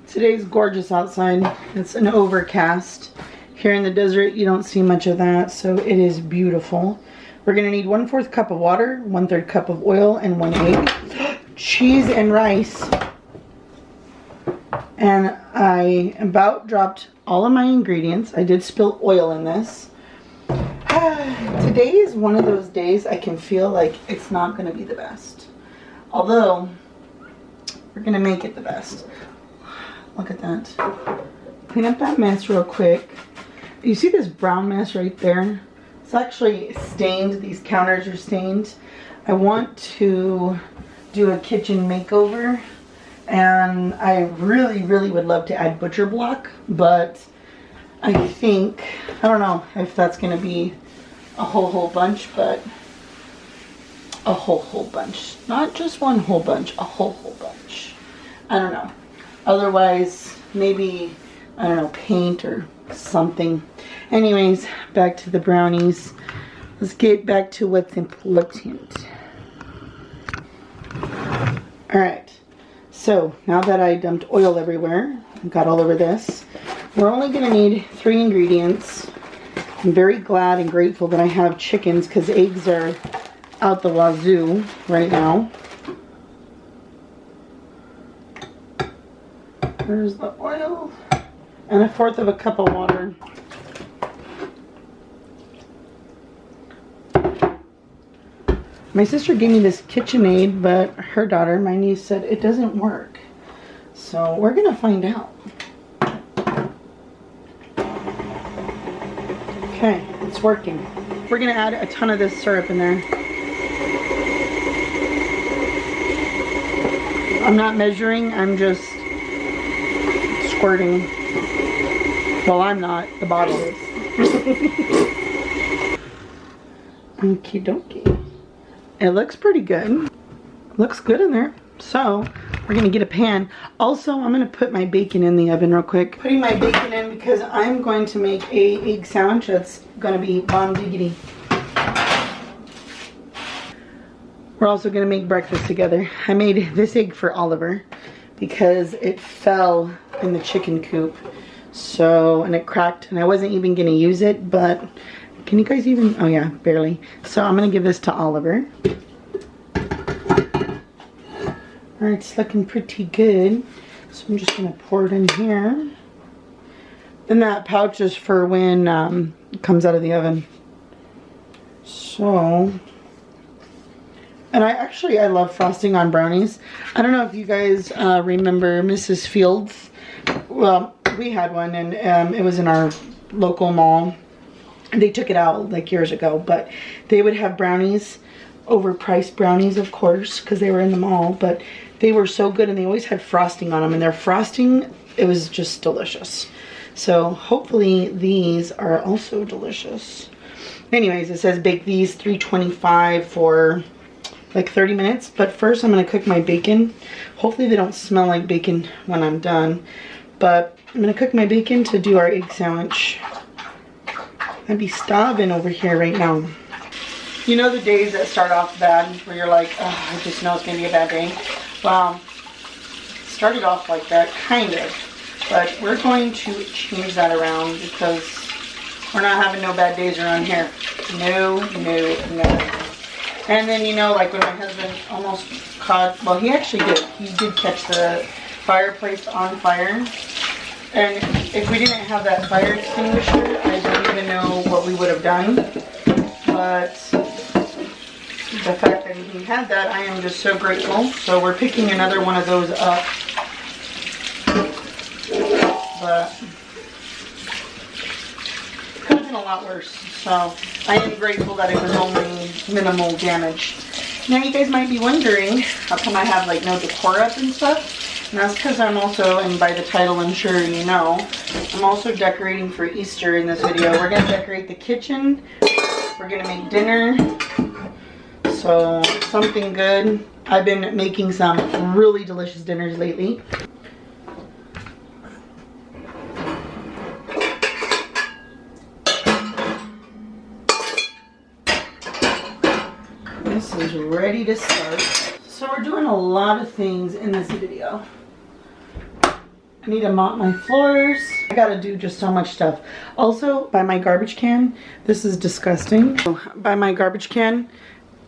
Today's gorgeous outside. It's an overcast. Here in the desert, you don't see much of that, so it is beautiful. We're gonna need 1/4 cup of water, 1/3 cup of oil, and 1 egg. Cheese and rice. And I about dropped all of my ingredients. I did spill oil in this. Today is one of those days I can feel like it's not gonna be the best. Although, we're gonna make it the best. Look at that. Clean up that mess real quick. You see this brown mess right there? It's actually stained. These counters are stained. I want to do a kitchen makeover, and I really would love to add butcher block, but I think, I don't know if that's gonna be a whole bunch, but a whole bunch. Not just one whole bunch, a whole bunch. I don't know. Otherwise, maybe, I don't know, paint or something. Anyways, back to the brownies. Let's get back to what's important. Alright, so now that I dumped oil everywhere, I got all over this, we're only going to need 3 ingredients. I'm very glad and grateful that I have chickens because eggs are out the wazoo right now. There's the oil and 1/4 cup of water. My sister gave me this KitchenAid, but her daughter, my niece, said it doesn't work. So we're gonna find out. Okay, it's working. We're gonna add a ton of this syrup in there. I'm not measuring, I'm just squirting. Well, I'm not, the bottle is. Okie dokie. It looks pretty good. Looks good in there. So, we're gonna get a pan. Also, I'm gonna put my bacon in the oven real quick. Putting my bacon in because I'm going to make a egg sandwich that's gonna be bomb diggity. We're also gonna make breakfast together. I made this egg for Oliver because it fell in the chicken coop. So, and it cracked, and I wasn't even gonna use it, but can you guys even, oh yeah, barely. So I'm gonna give this to Oliver. All right, it's looking pretty good. So I'm just gonna pour it in here. Then that pouch is for when it comes out of the oven. So, and I love frosting on brownies. I don't know if you guys remember Mrs. Fields. Well, we had one, and it was in our local mall. They took it out like years ago, but they would have brownies, overpriced brownies, of course, because they were in the mall, but they were so good, and they always had frosting on them, and their frosting, it was just delicious. So hopefully these are also delicious. Anyways, it says bake these 325 for like 30 minutes, but first I'm going to cook my bacon. Hopefully they don't smell like bacon when I'm done, but I'm going to cook my bacon to do our egg sandwich. I'd be starving over here right now. You know the days that start off bad, where you're like, oh, I just know it's going to be a bad day? Well, it started off like that, kind of. But we're going to change that around because we're not having no bad days around here. No. And then, you know, like when my husband almost caught, well, he actually did. He did catch the fireplace on fire. And if we didn't have that fire extinguisher, I don't even know what we would have done. But the fact that he had that, I am just so grateful. So we're picking another one of those up. But could have been a lot worse. So I am grateful that it was only minimal damage. Now you guys might be wondering, how come I have like no decor up and stuff? And that's because I'm also, and by the title I'm sure you know, I'm also decorating for Easter in this video. We're going to decorate the kitchen. We're going to make dinner. So something good. I've been making some really delicious dinners lately. This is ready to start. So we're doing a lot of things in this video. I need to mop my floors. I gotta do just so much stuff. Also, by my garbage can, this is disgusting. By my garbage can,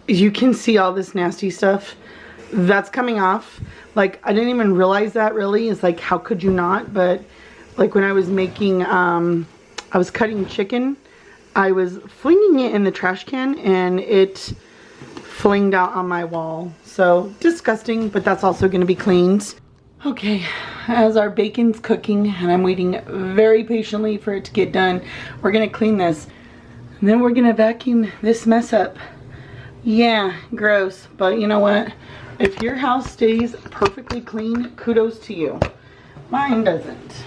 you can see all this nasty stuff. That's coming off. Like, I didn't even realize that really. It's like, how could you not? But like when I was making, I was cutting chicken, I was flinging it in the trash can and it flinged out on my wall. So disgusting, but that's also gonna be cleaned. Okay, as our bacon's cooking and I'm waiting very patiently for it to get done, we're gonna clean this. And then we're gonna vacuum this mess up. Yeah, gross, but you know what? If your house stays perfectly clean, kudos to you. Mine doesn't.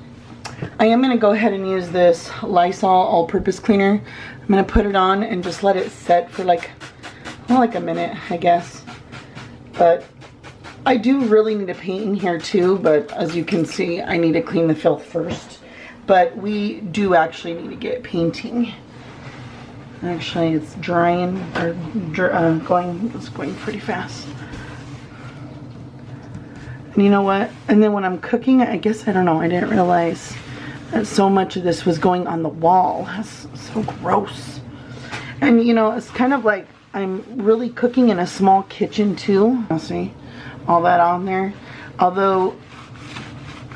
I am gonna go ahead and use this Lysol all-purpose cleaner. I'm gonna put it on and just let it set for like a minute, I guess. But I do really need to paint in here too, but as you can see, I need to clean the filth first. But we do actually need to get painting. Actually, it's drying, or it's going pretty fast. And you know what? And then when I'm cooking, I guess, I don't know, I didn't realize that so much of this was going on the wall. That's so gross. And you know, it's kind of like I'm really cooking in a small kitchen too. I'll see all that on there. Although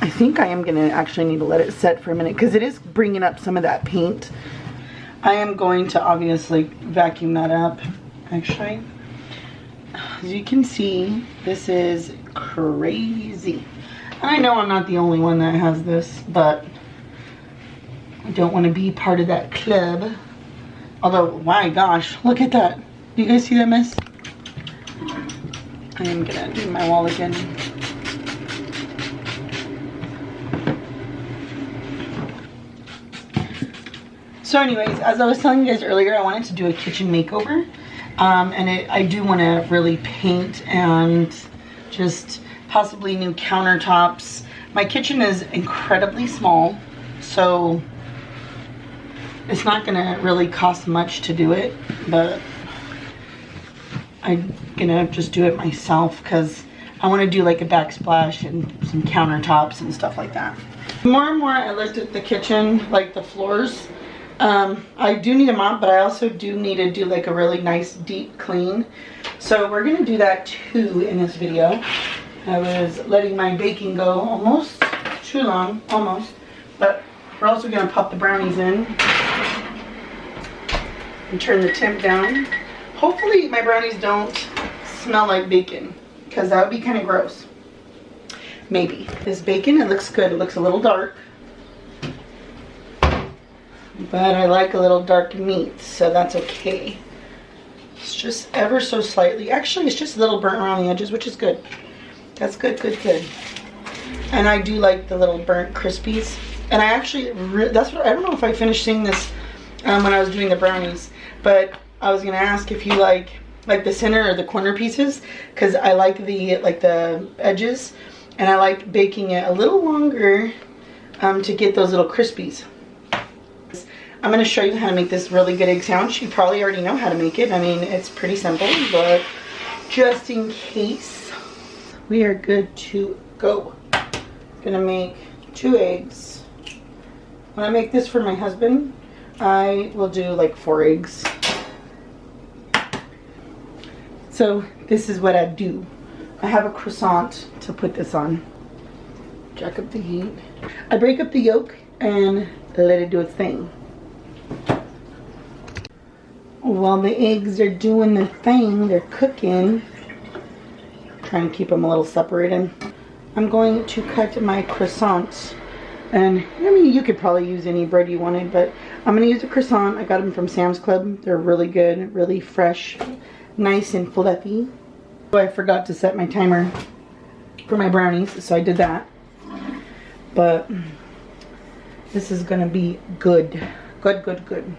I think I am gonna actually need to let it set for a minute because it is bringing up some of that paint. I am going to obviously vacuum that up. Actually, as you can see, this is crazy. And I know I'm not the only one that has this, but I don't want to be part of that club. Although, my gosh, look at that. Do you guys see that mess? I am gonna do my wall again. So anyways, as I was telling you guys earlier, I wanted to do a kitchen makeover. And I do want to really paint and just possibly new countertops. My kitchen is incredibly small, so it's not gonna really cost much to do it, but I'm gonna just do it myself because I want to do like a backsplash and some countertops and stuff like that. The more and more I looked at the kitchen, like the floors, I do need a mop, but I also do need to do like a really nice deep clean. So we're gonna do that too in this video. I was letting my baking go almost too long, almost, but we're also gonna pop the brownies in and turn the temp down. Hopefully my brownies don't smell like bacon, because that would be kind of gross. Maybe. This bacon, it looks good. It looks a little dark, but I like a little dark meat, so that's okay. It's just ever so slightly. Actually, it's just a little burnt around the edges, which is good. That's good, good, good. And I do like the little burnt crispies. And I actually, that's what, I don't know if I finished saying this when I was doing the brownies, but I was gonna ask if you like the center or the corner pieces, because I like the edges, and I like baking it a little longer to get those little crispies. I'm gonna show you how to make this really good egg sandwich. You probably already know how to make it. I mean, it's pretty simple, but just in case, we are good to go. Gonna make 2 eggs. When I make this for my husband, I will do like 4 eggs. So this is what I do. I have a croissant to put this on. Jack up the heat. I break up the yolk and let it do its thing. While the eggs are doing their thing, they're cooking. Trying to keep them a little separated. I'm going to cut my croissants. And I mean, you could probably use any bread you wanted, but I'm going to use a croissant. I got them from Sam's Club. They're really good, really fresh, nice and fluffy. So I forgot to set my timer for my brownies, so I did that. But this is going to be good. Good, good, good.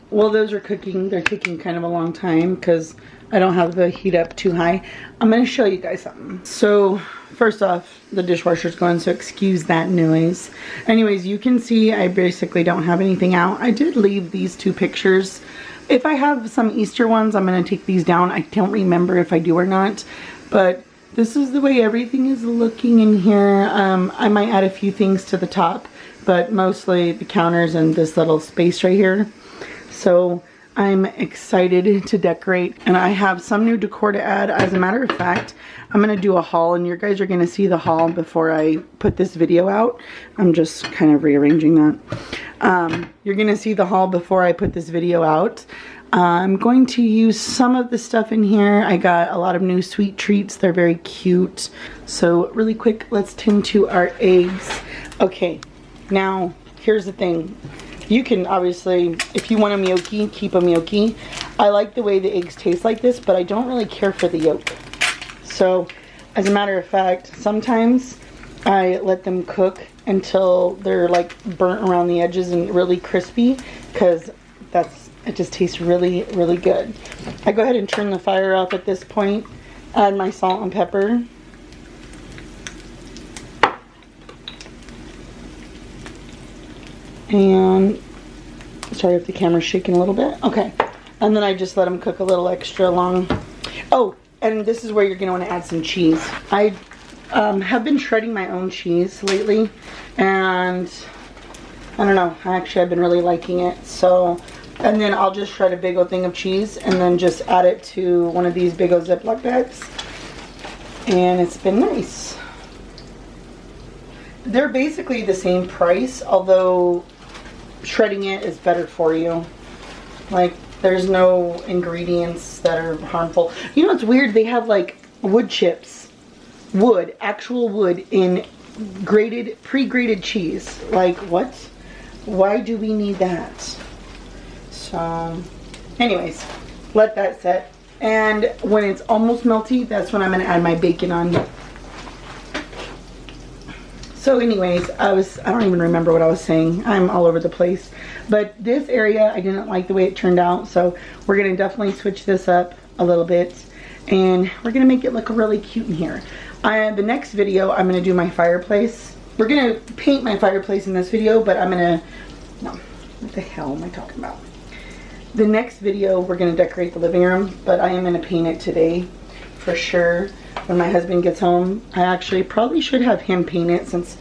While those are cooking, they're taking kind of a long time because I don't have the heat up too high. I'm going to show you guys something. So first off, the dishwasher's going, so excuse that noise. Anyways, you can see I basically don't have anything out. I did leave these 2 pictures. If I have some Easter ones, I'm going to take these down. I don't remember if I do or not, but this is the way everything is looking in here. I might add a few things to the top, but mostly the counters and this little space right here. So I'm excited to decorate, and I have some new decor to add. As a matter of fact, I'm going to do a haul, and you guys are going to see the haul before I put this video out. I'm just kind of rearranging that. You're going to see the haul before I put this video out. I'm going to use some of the stuff in here. I got a lot of new sweet treats. They're very cute. So really quick, let's tend to our eggs. Okay, now here's the thing. You can obviously, if you want them yolky, keep them yolky. I like the way the eggs taste like this, but I don't really care for the yolk. So, as a matter of fact, sometimes I let them cook until they're like burnt around the edges and really crispy, because it just tastes really, really good. I go ahead and turn the fire off at this point, add my salt and pepper. And sorry if the camera's shaking a little bit. Okay, and then I just let them cook a little extra long. Oh, and this is where you're gonna want to add some cheese. I have been shredding my own cheese lately, and I don't know, I've been really liking it. So, and then I'll just shred a big old thing of cheese and then just add it to one of these big old Ziploc bags, and it's been nice. They're basically the same price, although shredding it is better for you. Like, there's no ingredients that are harmful. You know, it's weird, they have like wood chips, actual wood in pre-grated cheese. Like, what? Why do we need that? So anyways, let that set, and when it's almost melty, that's when I'm going to add my bacon on. So anyways, I don't even remember what I was saying. I'm all over the place. But this area, I didn't like the way it turned out. So we're going to definitely switch this up a little bit. And we're going to make it look really cute in here. The next video, I'm going to do my fireplace. We're going to paint my fireplace in this video, but I'm going to... No, what the hell am I talking about? The next video, we're going to decorate the living room, but I am going to paint it today for sure. When my husband gets home, I actually probably should have him paint it, since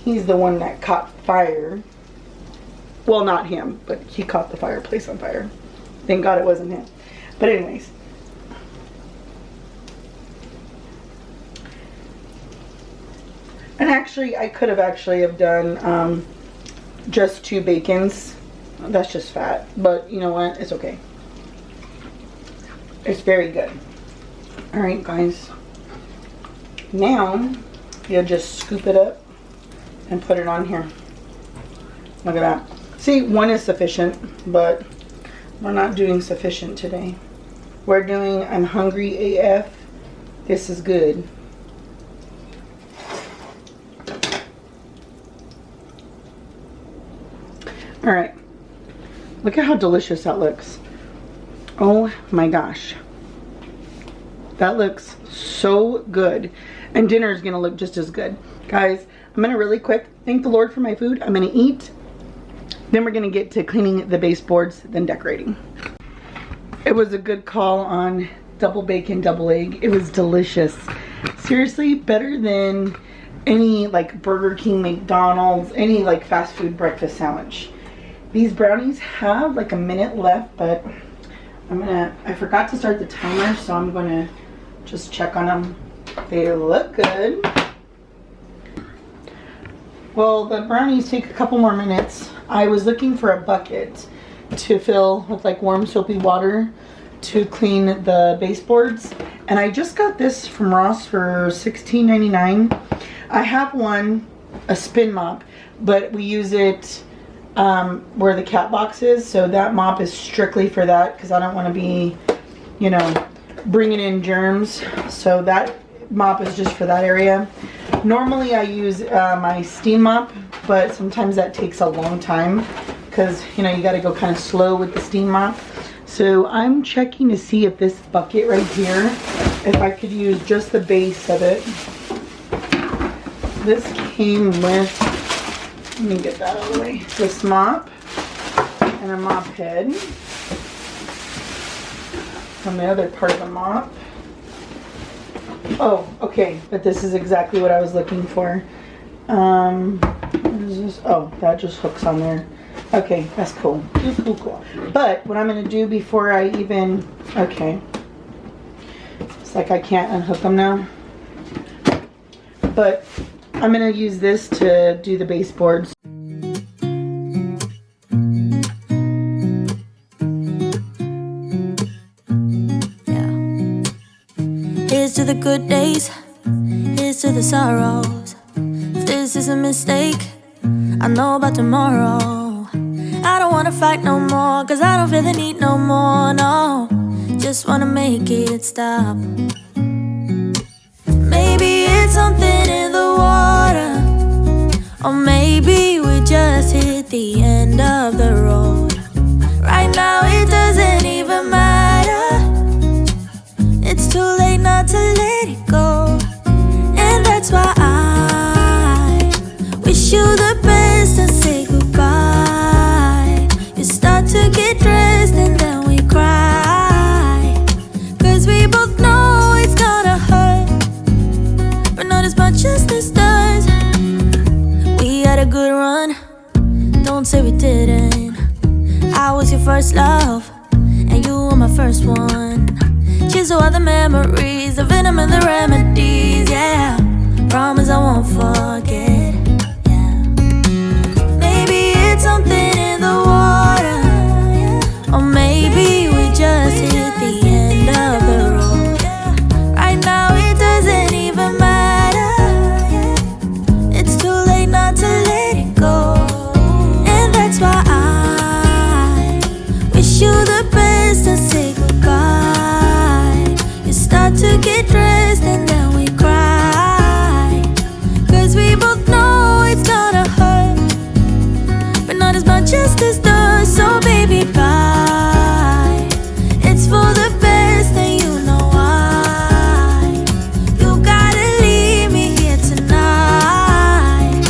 he's the one that caught fire. Well, not him, but he caught the fireplace on fire. Thank God it wasn't him. But anyways. And actually, I could have done just 2 bacons. That's just fat. But you know what? It's okay. It's very good. Alright guys, now you'll just scoop it up and put it on here. Look at that. See, 1 is sufficient, but we're not doing sufficient today. We're doing I'm hungry AF. This is good. Alright, look at how delicious that looks. Oh my gosh. That looks so good. And dinner is going to look just as good. Guys, I'm going to really quick thank the Lord for my food. I'm going to eat. Then we're going to get to cleaning the baseboards, then decorating. It was a good call on double bacon, double egg. It was delicious. Seriously, better than any like Burger King, McDonald's, any like fast food breakfast sandwich. These brownies have like a minute left, but I forgot to start the timer, so I'm going to just check on them. They look good. Well, the brownies take a couple more minutes. I was looking for a bucket to fill with like warm soapy water to clean the baseboards, and I just got this from Ross for $16.99. I have one, a spin mop, but we use it where the cat box is, so that mop is strictly for that, because I don't want to be, you know, bringing in germs. So that mop is just for that area. Normally I use my steam mop, but sometimes that takes a long time, because you know, you got to go kind of slow with the steam mop. So I'm checking to see if this bucket right here, if I could use just the base of it. This came with, let me get that out of the way, this mop and a mop head from the other part of the mop. Oh, okay, but this is exactly what I was looking for. What is this? Oh, that just hooks on there. Okay, that's cool. Cool. But what I'm gonna do before I even, okay, it's like I can't unhook them now. But I'm gonna use this to do the baseboards. Here's to the good days, here's to the sorrows. If this is a mistake, I know about tomorrow. I don't wanna fight no more, cause I don't feel the need no more, no. Just wanna make it stop. Maybe it's something in the water, or maybe we just hit the end of the road. Right now it doesn't even matter. It's too late not to let it go. And that's why I wish you the best and say goodbye. You start to get dressed and then we cry, cause we both know it's gonna hurt, but not as much as this does. We had a good run, don't say we didn't. I was your first love, and you were my first one. Cheers to all the memories, the venom and the remedies, yeah. Promise I won't forget, yeah. Maybe it's something in the water, or maybe we just hit the end of the road. Right now it doesn't even matter. It's too late not to let it go. And that's why I wish you the best and say goodbye. You start to get dressed and then we cry, cause we both know it's gonna hurt, but not as much as this does. So baby, bye. It's for the best and you know why. You gotta leave me here tonight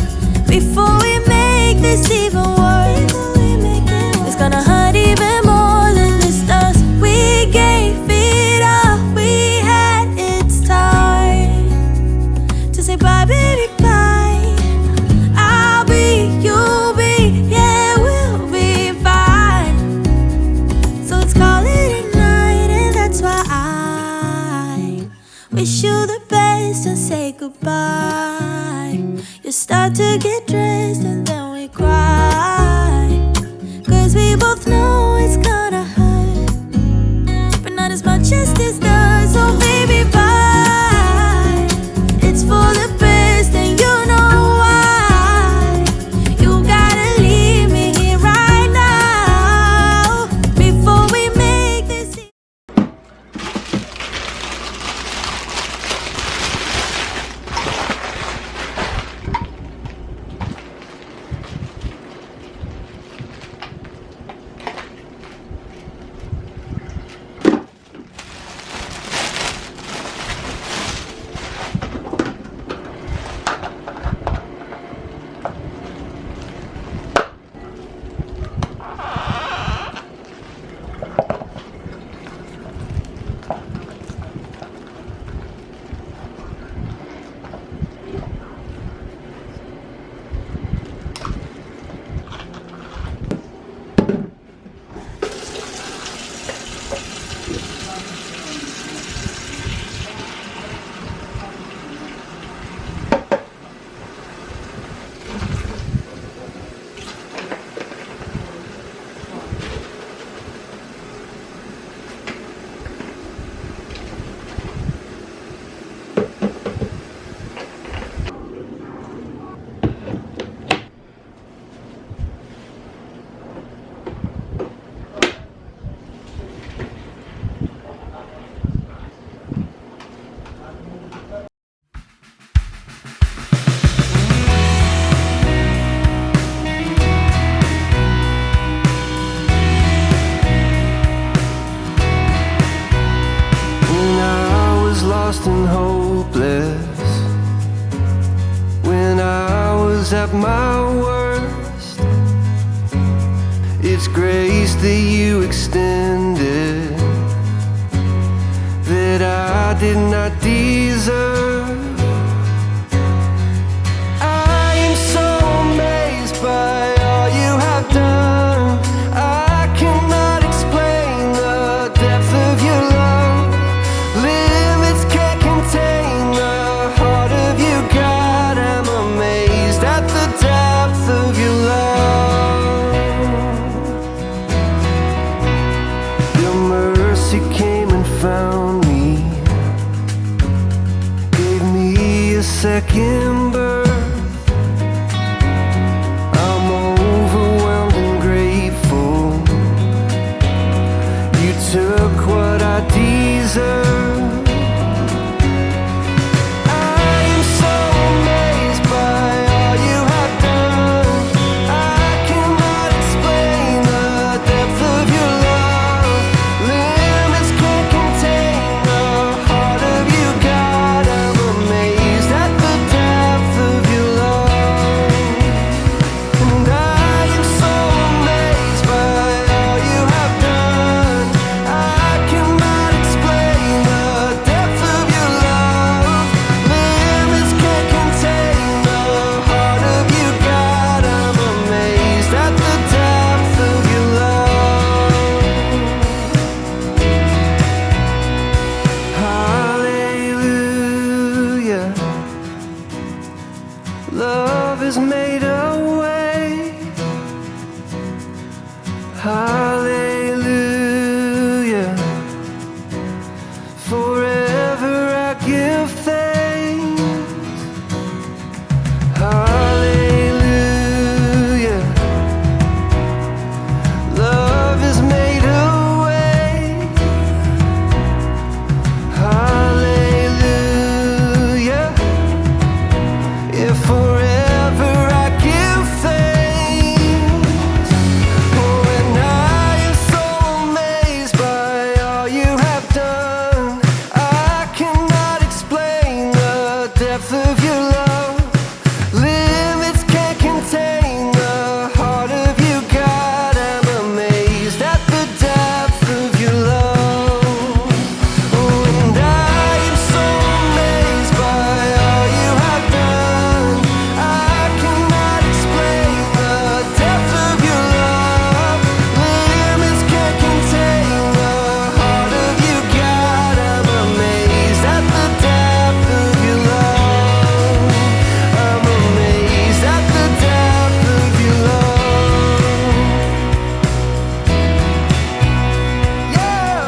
before we make this even worse. It's gonna hurt even more than this does. We gave it all we had, it's time to say bye, baby, bye. I'll be, you'll be, yeah, we'll be fine. So let's call it a night, and that's why I wish you the best and say goodbye. You start to get dressed and then we cry, cause we both know it's gonna hurt, but not as much as this does. So baby, bye. It's for the best and you know why. You gotta leave me here right now before we make this. lost and hopeless, when I was at my worst. It's grace that you extended that I did not deserve. second birth. I'm overwhelmed and grateful. You took what I deserve. Love has made a way. Hallelujah. Forever I give thanks. Hallelujah. Love has made a way. Hallelujah. Yeah, forever I give thanks. Oh, and I am so amazed by all you have done. I cannot explain the depth of your love. Limits can't contain the heart of you, God. I'm amazed at the depth of your love. Oh, and I am so amazed by all you have done. I cannot explain the depth of your love. Limits can't contain the heart of you, God. I'm amazed at the depth of your love. I'm amazed at the depth of your love. Yeah.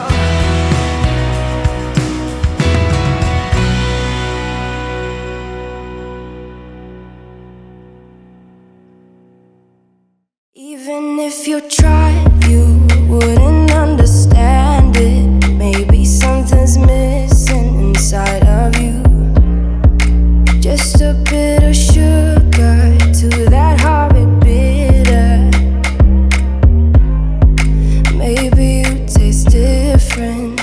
Even if you tried, you wouldn't understand it. Maybe something's missing inside of you. Just a bit of sugar to that horrid bitter. Maybe you taste different.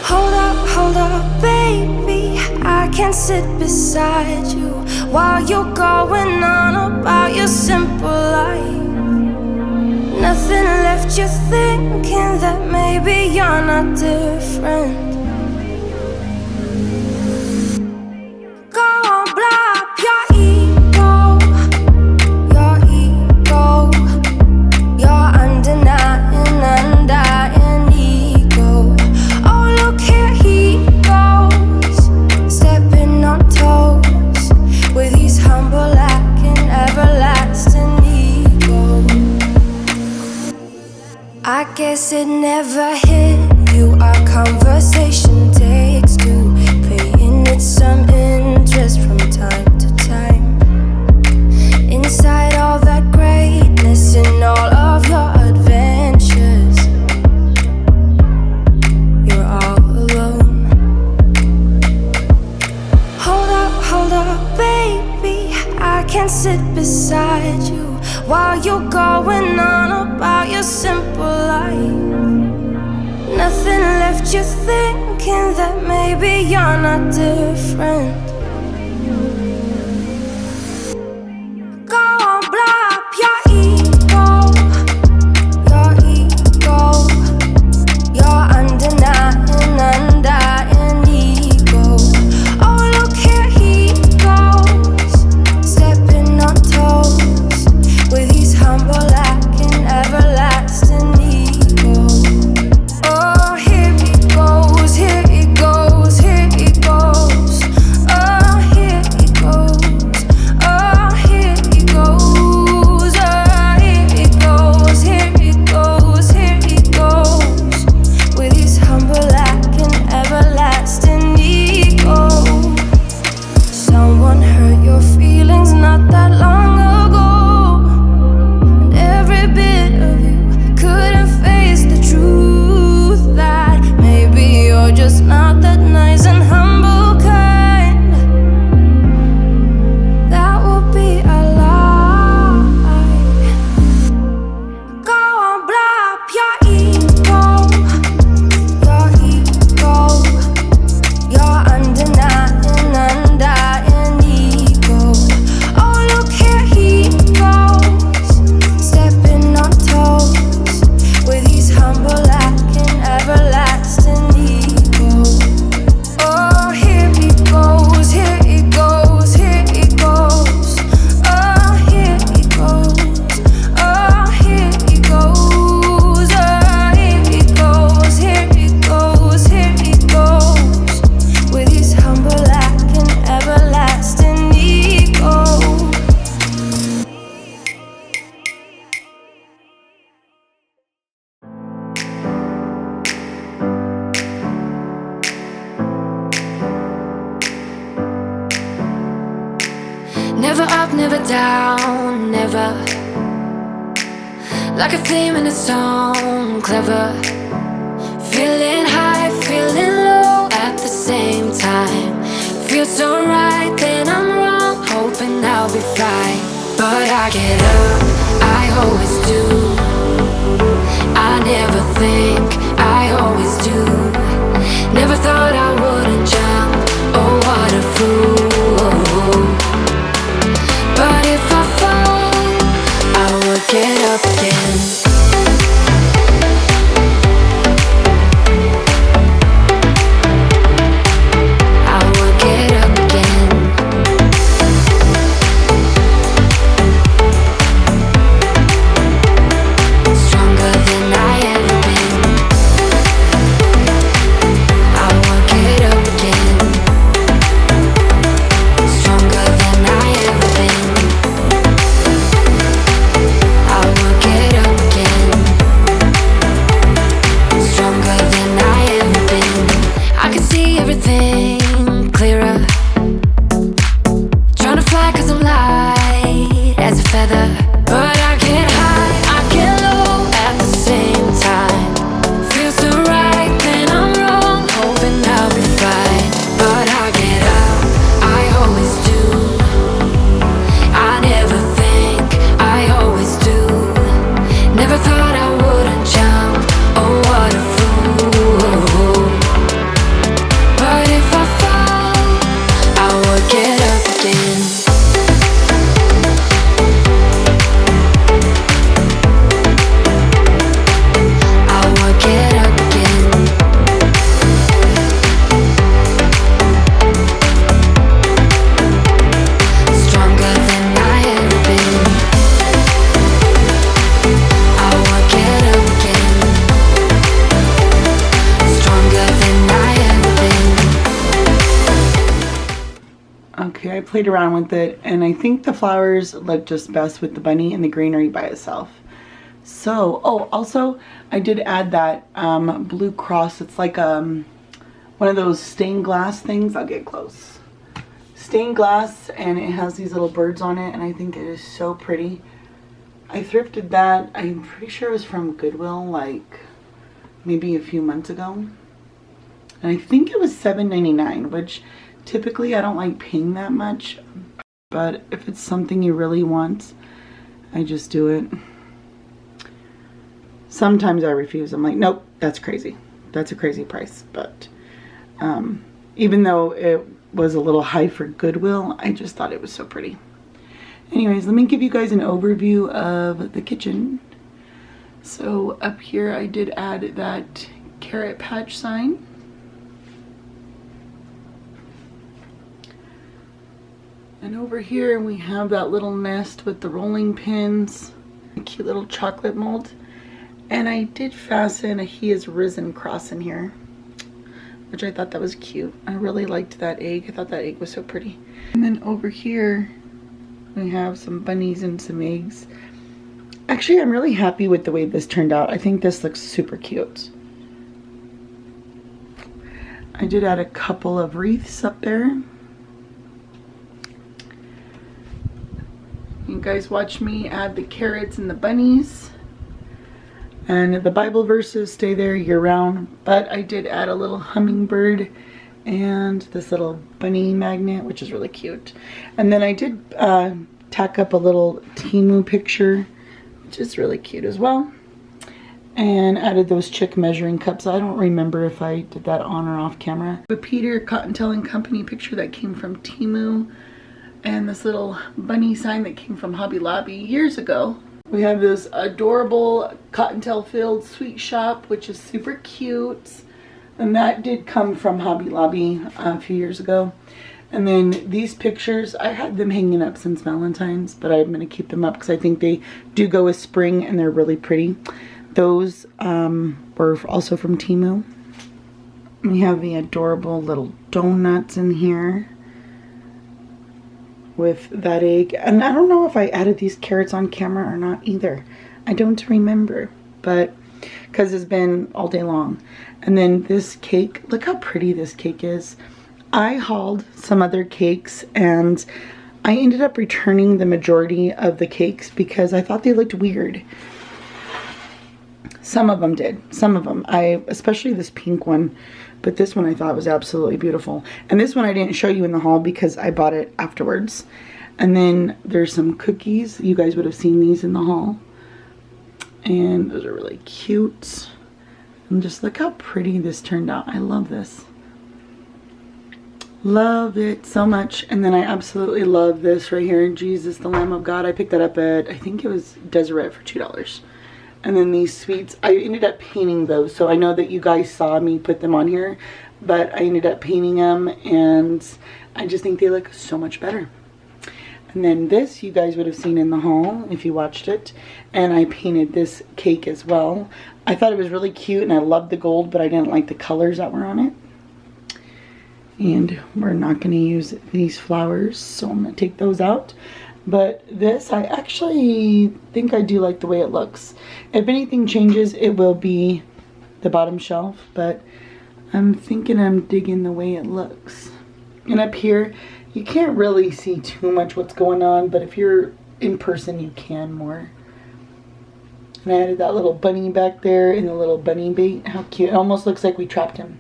Hold up, baby. I can't sit beside you while you're going on about your simple life. Nothing left you thinking that maybe you're not different. Go on, blow up your ego, your undenying, undying ego. Oh, look here he goes, stepping on toes with his humble lacking everlasting ego. I guess it never hit you. Our conversation takes two, paying it some interest from time to time. Inside all that greatness and all of your adventures, you're all alone. Hold up, baby. I can't sit beside you while you're going on about your simple life. Nothing left you thinking that maybe you're not different. Go on, blow up your ego, your undenying, undying ego. Oh, look here he goes, stepping on toes with his humble lacking everlasting ego. Oh, here he goes, here he goes, here he goes. Never up, never down, never. Like a theme in a song, clever. Feeling high, feeling low at the same time. Feels so right, then I'm wrong, hoping I'll be fine. But I get up, I always do. I never think, I always do. Never thought I wouldn't jump, oh what a fool. But if I fall, I will get up again. Okay, I played around with it, and I think the flowers look just best with the bunny and the greenery by itself. So, oh, also, I did add that blue cross. It's like one of those stained glass things. I'll get close. Stained glass, and it has these little birds on it, and I think it is so pretty. I thrifted that. I'm pretty sure it was from Goodwill, like maybe a few months ago. And I think it was $7.99, which typically I don't like paying that much, but if it's something you really want, I just do it. Sometimes I refuse. I'm like, nope, that's crazy. That's a crazy price. But even though it was a little high for Goodwill, I just thought it was so pretty. Anyways, let me give you guys an overview of the kitchen. So up here I did add that carrot patch sign. And over here we have that little nest with the rolling pins, a cute little chocolate mold. And I did fasten a He Is Risen cross in here, which I thought that was cute. I really liked that egg. I thought that egg was so pretty. And then over here we have some bunnies and some eggs. Actually, I'm really happy with the way this turned out. I think this looks super cute. I did add a couple of wreaths up there. You guys watch me add the carrots and the bunnies. And the Bible verses stay there year round. But I did add a little hummingbird and this little bunny magnet, which is really cute. And then I did tack up a little Temu picture, which is really cute as well. And added those chick measuring cups. I don't remember if I did that on or off camera. The Peter Cottontail and Company picture that came from Temu. And this little bunny sign that came from Hobby Lobby years ago. We have this adorable Cottontail filled sweet shop, which is super cute. And that did come from Hobby Lobby a few years ago. And then these pictures, I had them hanging up since Valentine's, but I'm going to keep them up because I think they do go with spring and they're really pretty. Those were also from Temu. We have the adorable little donuts in here with that egg. And I don't know if I added these carrots on camera or not either. I don't remember, but because it's been all day long. And then this cake, look how pretty this cake is. I hauled some other cakes and I ended up returning the majority of the cakes because I thought they looked weird. Some of them did. Some of them. Especially this pink one. But this one I thought was absolutely beautiful. And this one I didn't show you in the haul because I bought it afterwards. And then there's some cookies. You guys would have seen these in the haul. And those are really cute. And just look how pretty this turned out. I love this. Love it so much. And then I absolutely love this right here. Jesus, the Lamb of God. I picked that up at, I think it was Deseret for $2. And then these sweets, I ended up painting those. So I know that you guys saw me put them on here, but I ended up painting them and I just think they look so much better. And then this you guys would have seen in the haul if you watched it. And I painted this cake as well. I thought it was really cute and I loved the gold, but I didn't like the colors that were on it. And we're not going to use these flowers, so I'm going to take those out. But this, I actually think I do like the way it looks. If anything changes, it will be the bottom shelf. But I'm thinking I'm digging the way it looks. And up here, you can't really see too much what's going on. But if you're in person, you can more. And I added that little bunny back there and the little bunny bait. How cute. It almost looks like we trapped him.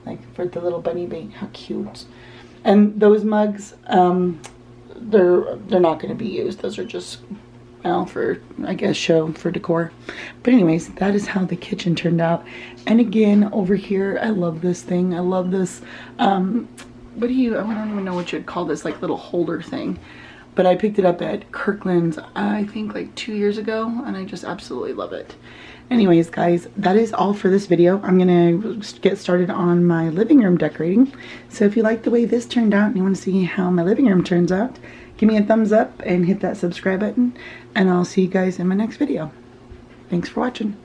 Like for the little bunny bait. How cute. And those mugs, they're not going to be used. Those are just, well, for, I guess, show, for decor. But anyways, that is how the kitchen turned out. And again, over here, I love this thing. I love this, I don't even know what you'd call this, like little holder thing. But I picked it up at Kirkland's, I think like 2 years ago, and I just absolutely love it. Anyways, guys, that is all for this video. I'm going to get started on my living room decorating. So if you like the way this turned out and you want to see how my living room turns out, give me a thumbs up and hit that subscribe button. And I'll see you guys in my next video. Thanks for watching.